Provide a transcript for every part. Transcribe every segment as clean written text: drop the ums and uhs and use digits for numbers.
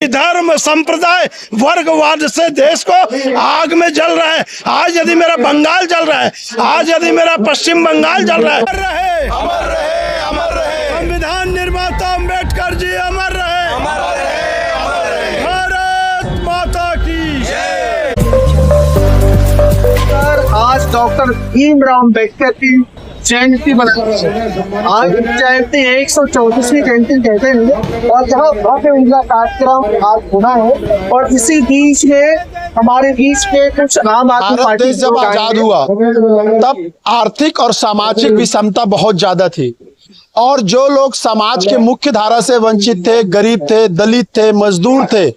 धर्म संप्रदाय वर्गवाद से देश को आग में जल रहा है। आज यदि मेरा बंगाल जल रहा है, आज यदि मेरा पश्चिम बंगाल जल रहा है, अमर रहे, अमर रहे संविधान निर्माता अम्बेडकर जी, अमर रहे, अमर रहे, अमर रहे। भारत माता की जय। आज डॉक्टर भीमराव अम्बेडकर की जयंती मनाई है। आज जयंती 134वीं जयंती कहते हैं और जहाँ भव्य उनका कार्यक्रम आज होना है और इसी बीच में हमारे बीच में कुछ आम आदमी पार्टी जब आजाद हुआ तब आर्थिक और सामाजिक विषमता बहुत ज्यादा थी और जो लोग समाज के मुख्य धारा से वंचित थे, गरीब थे, दलित थे, मजदूर थे,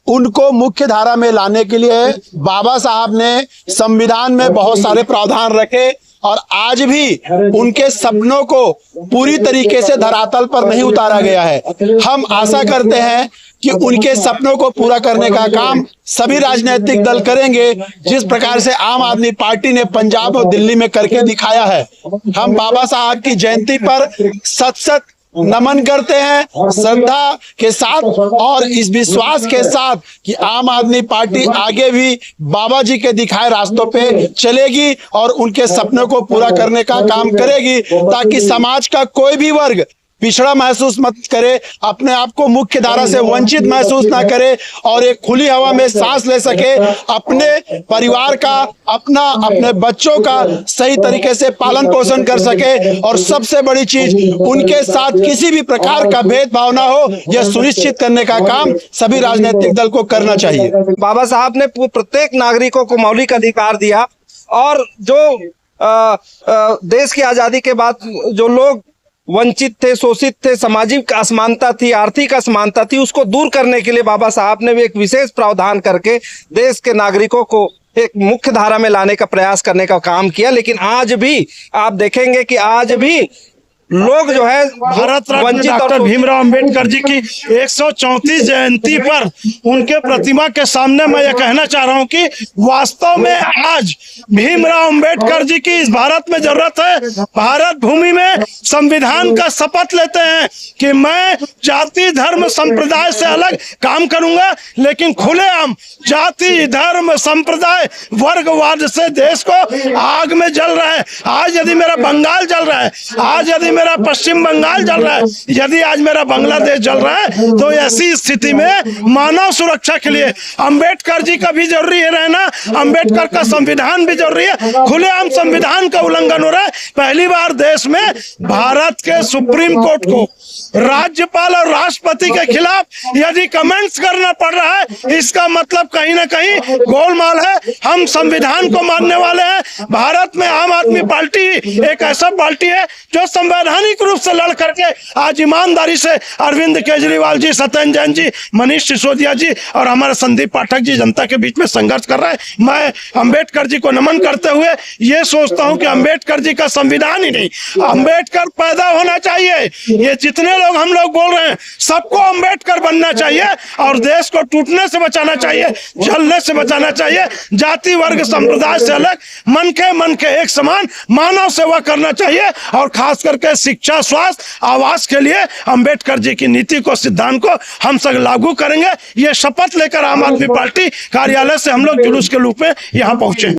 उनको मुख्य धारा में लाने के लिए बाबा साहब ने संविधान में बहुत सारे प्रावधान रखे और आज भी उनके सपनों को पूरी तरीके से धरातल पर नहीं उतारा गया है। हम आशा करते हैं कि उनके सपनों को पूरा करने का काम सभी राजनीतिक दल करेंगे, जिस प्रकार से आम आदमी पार्टी ने पंजाब और दिल्ली में करके दिखाया है। हम बाबा साहब की जयंती पर सत नमन करते हैं, श्रद्धा के साथ और इस विश्वास के साथ कि आम आदमी पार्टी आगे भी बाबा जी के दिखाए रास्तों पे चलेगी और उनके सपनों को पूरा करने का काम करेगी, ताकि समाज का कोई भी वर्ग पिछड़ा महसूस मत करे, अपने आप को मुख्य धारा से वंचित महसूस ना करे और एक खुली हवा में सांस ले सके, अपने परिवार का, अपने बच्चों का सही तरीके से पालन पोषण कर सके और सबसे बड़ी चीज, उनके साथ किसी भी प्रकार का भेदभाव ना हो, यह सुनिश्चित करने का काम सभी राजनीतिक दल को करना चाहिए। बाबा साहब ने प्रत्येक नागरिकों को मौलिक अधिकार दिया और जो देश की आजादी के बाद जो लोग वंचित थे, शोषित थे, सामाजिक असमानता थी, आर्थिक असमानता थी, उसको दूर करने के लिए बाबा साहब ने भी एक विशेष प्रावधान करके देश के नागरिकों को एक मुख्य धारा में लाने का प्रयास करने का काम किया। लेकिन आज भी आप देखेंगे कि आज भी लोग जो है भारत रत्न डॉक्टर भीमराव अम्बेडकर जी की 134 जयंती पर उनके प्रतिमा के सामने मैं ये कहना चाह रहा हूं कि वास्तव में आज भीमराव अम्बेडकर जी की इस भारत में जरूरत है। भारत भूमि में संविधान का शपथ लेते हैं कि मैं जाति धर्म संप्रदाय से अलग काम करूंगा, लेकिन खुलेआम जाति धर्म संप्रदाय वर्गवाद से देश को आग में जल रहा है। आज यदि मेरा बंगाल जल रहा है, आज यदि मेरा पश्चिम बंगाल जल रहा है, यदि आज मेरा बांग्लादेश जल रहा है, तो ऐसी स्थिति में मानव सुरक्षा के लिए अंबेडकर जी का भी जरूरी है रहना, अंबेडकर का संविधान भी जरूरी है। खुलेआम संविधान का उल्लंघन हो रहा है। पहली बार देश में भारत के सुप्रीम कोर्ट को राज्यपाल और राष्ट्रपति के खिलाफ यदि कमेंट्स करना पड़ रहा है, इसका मतलब कहीं ना कहीं गोलमाल है। हम संविधान को मानने वाले हैं। भारत में आम आदमी पार्टी एक ऐसा पार्टी है जो संवैधानिक रूप से लड़ करके आज ईमानदारी से अरविंद केजरीवाल जी, सत्येंद्र जैन जी, मनीष सिसोदिया जी और हमारे संदीप पाठक जी जनता के बीच में संघर्ष कर रहे हैं। मैं अंबेडकर जी को नमन करते हुए ये सोचता हूं कि अंबेडकर जी का संविधान ही नहीं, अंबेडकर पैदा होना चाहिए। ये जितने लोग हम लोग बोल रहे हैं, सबको अंबेडकर बनना चाहिए और देश को टूटने से बचाना चाहिए, जलने से बचाना चाहिए। जाति वर्ग संप्रदाय से अलग मन के एक समान मानव सेवा करना चाहिए और खास करके शिक्षा, स्वास्थ्य, आवास के लिए अंबेडकर जी की नीति को, सिद्धांत को हम सब लागू करेंगे। ये शपथ लेकर आम आदमी पार्टी कार्यालय से हम लोग जुलूस के रूप में यहाँ पहुंचे।